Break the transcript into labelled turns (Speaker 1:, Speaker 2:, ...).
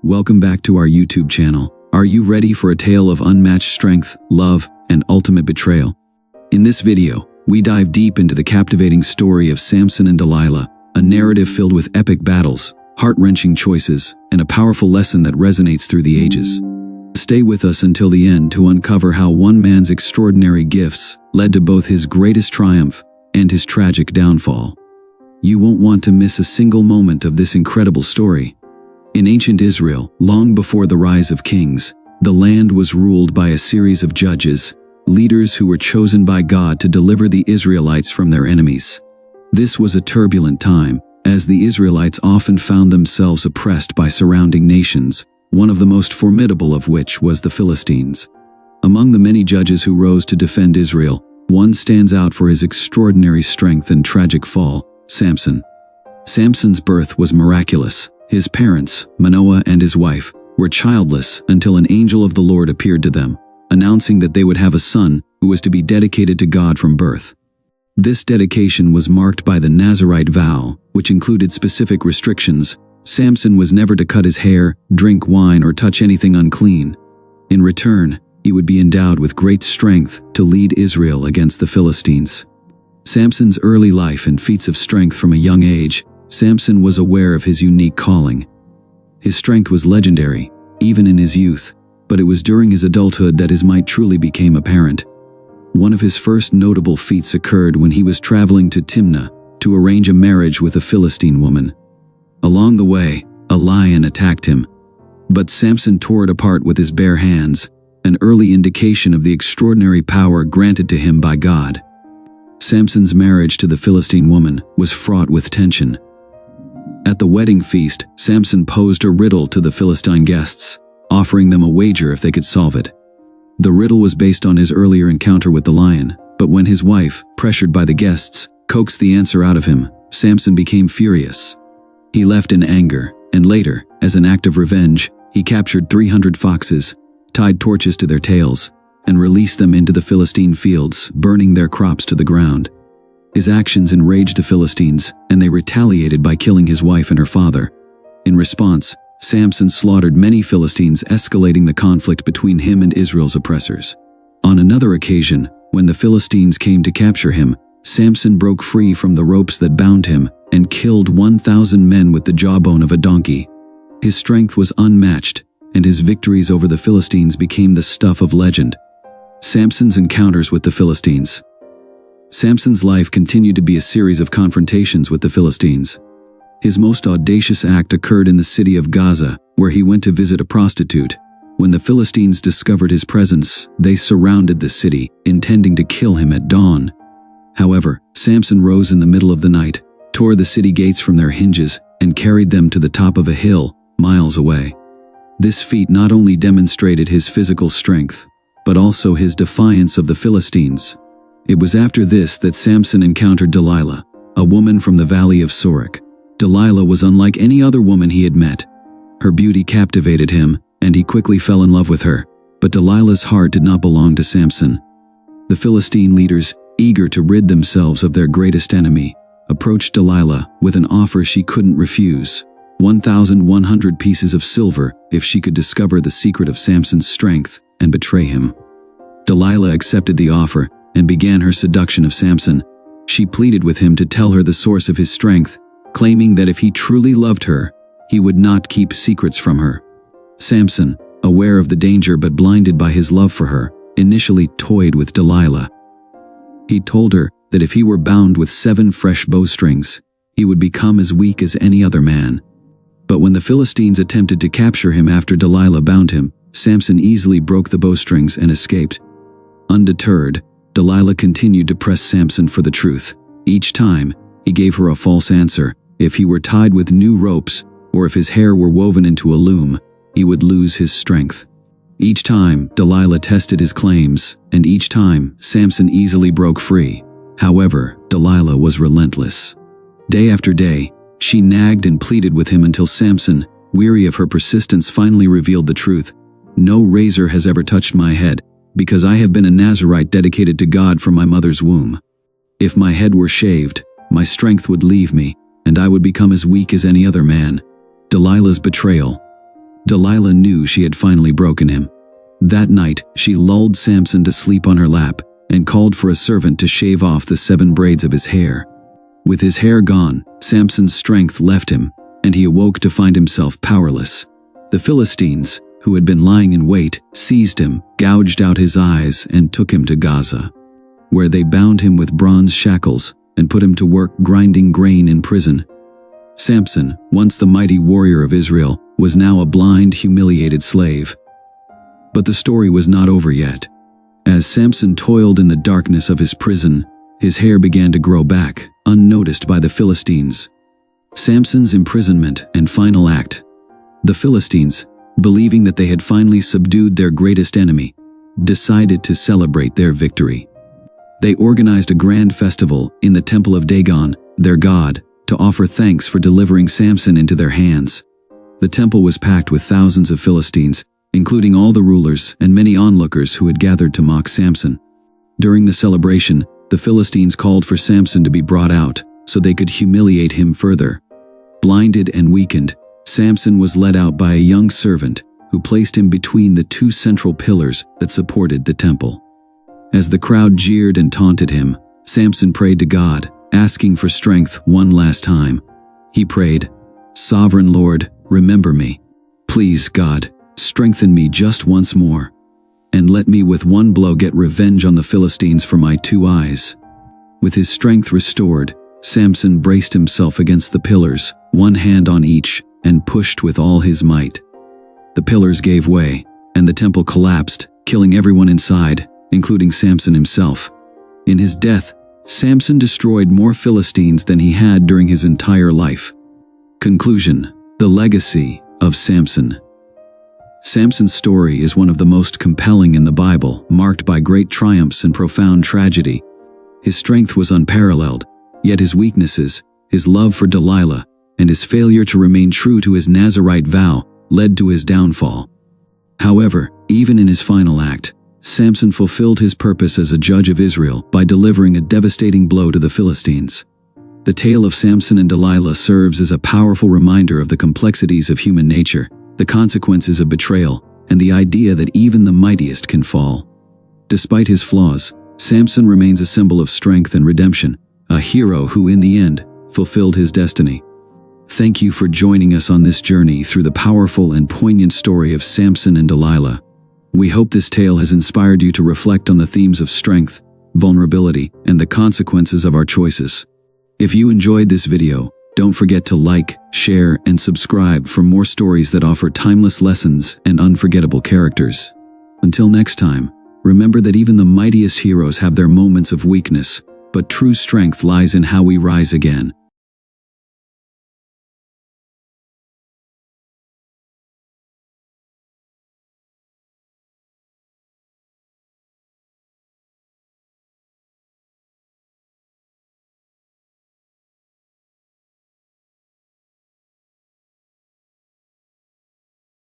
Speaker 1: Welcome back to our YouTube channel. Are you ready for a tale of unmatched strength, love, and ultimate betrayal? In this video, we dive deep into the captivating story of Samson and Delilah, a narrative filled with epic battles, heart-wrenching choices, and a powerful lesson that resonates through the ages. Stay with us until the end to uncover how one man's extraordinary gifts led to both his greatest triumph and his tragic downfall. You won't want to miss a single moment of this incredible story. In ancient Israel, long before the rise of kings, the land was ruled by a series of judges, leaders who were chosen by God to deliver the Israelites from their enemies. This was a turbulent time, as the Israelites often found themselves oppressed by surrounding nations, one of the most formidable of which was the Philistines. Among the many judges who rose to defend Israel, one stands out for his extraordinary strength and tragic fall: Samson. Samson's birth was miraculous. His parents, Manoah and his wife, were childless until an angel of the Lord appeared to them, announcing that they would have a son who was to be dedicated to God from birth. This dedication was marked by the Nazirite vow, which included specific restrictions. Samson was never to cut his hair, drink wine, or touch anything unclean. In return, he would be endowed with great strength to lead Israel against the Philistines. Samson's early life and feats of strength from a young age. Samson was aware of his unique calling. His strength was legendary, even in his youth, but it was during his adulthood that his might truly became apparent. One of his first notable feats occurred when he was traveling to Timnah to arrange a marriage with a Philistine woman. Along the way, a lion attacked him, but Samson tore it apart with his bare hands, an early indication of the extraordinary power granted to him by God. Samson's marriage to the Philistine woman was fraught with tension. At the wedding feast, Samson posed a riddle to the Philistine guests, offering them a wager if they could solve it. The riddle was based on his earlier encounter with the lion, but when his wife, pressured by the guests, coaxed the answer out of him, Samson became furious. He left in anger, and later, as an act of revenge, he captured 300 foxes, tied torches to their tails, and released them into the Philistine fields, burning their crops to the ground. His actions enraged the Philistines, and they retaliated by killing his wife and her father. In response, Samson slaughtered many Philistines, escalating the conflict between him and Israel's oppressors. On another occasion, when the Philistines came to capture him, Samson broke free from the ropes that bound him and killed 1,000 men with the jawbone of a donkey. His strength was unmatched, and his victories over the Philistines became the stuff of legend. Samson's encounters with the Philistines. Samson's life continued to be a series of confrontations with the Philistines. His most audacious act occurred in the city of Gaza, where he went to visit a prostitute. When the Philistines discovered his presence, they surrounded the city, intending to kill him at dawn. However, Samson rose in the middle of the night, tore the city gates from their hinges, and carried them to the top of a hill, miles away. This feat not only demonstrated his physical strength, but also his defiance of the Philistines. It was after this that Samson encountered Delilah, a woman from the valley of Sorek. Delilah was unlike any other woman he had met. Her beauty captivated him, and he quickly fell in love with her, but Delilah's heart did not belong to Samson. The Philistine leaders, eager to rid themselves of their greatest enemy, approached Delilah with an offer she couldn't refuse: 1,100 pieces of silver if she could discover the secret of Samson's strength and betray him. Delilah accepted the offer and began her seduction of Samson. She pleaded with him to tell her the source of his strength, claiming that if he truly loved her, he would not keep secrets from her. Samson, aware of the danger but blinded by his love for her, initially toyed with Delilah. He told her that if he were bound with 7 fresh bowstrings, he would become as weak as any other man. But when the Philistines attempted to capture him after Delilah bound him, Samson easily broke the bowstrings and escaped. Undeterred, Delilah continued to press Samson for the truth. Each time, he gave her a false answer. If he were tied with new ropes, or if his hair were woven into a loom, he would lose his strength. Each time, Delilah tested his claims, and each time, Samson easily broke free. However, Delilah was relentless. Day after day, she nagged and pleaded with him until Samson, weary of her persistence, finally revealed the truth. "No razor has ever touched my head, because I have been a Nazirite dedicated to God from my mother's womb. If my head were shaved, my strength would leave me, and I would become as weak as any other man." Delilah's betrayal. Delilah knew she had finally broken him. That night, she lulled Samson to sleep on her lap and called for a servant to shave off the 7 braids of his hair. With his hair gone, Samson's strength left him, and he awoke to find himself powerless. The Philistines, who had been lying in wait, seized him, gouged out his eyes, and took him to Gaza, where they bound him with bronze shackles and put him to work grinding grain in prison. Samson, once the mighty warrior of Israel, was now a blind, humiliated slave. But the story was not over yet. As Samson toiled in the darkness of his prison, his hair began to grow back, unnoticed by the Philistines. Samson's imprisonment and final act. The Philistines, believing that they had finally subdued their greatest enemy, decided to celebrate their victory. They organized a grand festival in the temple of Dagon, their god, to offer thanks for delivering Samson into their hands. The temple was packed with thousands of Philistines, including all the rulers and many onlookers who had gathered to mock Samson. During the celebration, the Philistines called for Samson to be brought out so they could humiliate him further. Blinded and weakened, Samson was led out by a young servant who placed him between the 2 central pillars that supported the temple. As the crowd jeered and taunted him, Samson prayed to God, asking for strength one last time. He prayed, "Sovereign Lord, remember me. Please, God, strengthen me just once more, and let me with one blow get revenge on the Philistines for my 2 eyes." With his strength restored, Samson braced himself against the pillars, one hand on each, and pushed with all his might. The pillars gave way, and the temple collapsed, killing everyone inside, including Samson himself. In his death, Samson destroyed more Philistines than he had during his entire life. Conclusion: the legacy of Samson. Samson's story is one of the most compelling in the Bible, marked by great triumphs and profound tragedy. His strength was unparalleled, yet his weaknesses, his love for Delilah, and his failure to remain true to his Nazirite vow led to his downfall. However, even in his final act, Samson fulfilled his purpose as a judge of Israel by delivering a devastating blow to the Philistines. The tale of Samson and Delilah serves as a powerful reminder of the complexities of human nature, the consequences of betrayal, and the idea that even the mightiest can fall. Despite his flaws, Samson remains a symbol of strength and redemption, a hero who in the end fulfilled his destiny. Thank you for joining us on this journey through the powerful and poignant story of Samson and Delilah. We hope this tale has inspired you to reflect on the themes of strength, vulnerability, and the consequences of our choices. If you enjoyed this video, don't forget to like, share, and subscribe for more stories that offer timeless lessons and unforgettable characters. Until next time, remember that even the mightiest heroes have their moments of weakness, but true strength lies in how we rise again.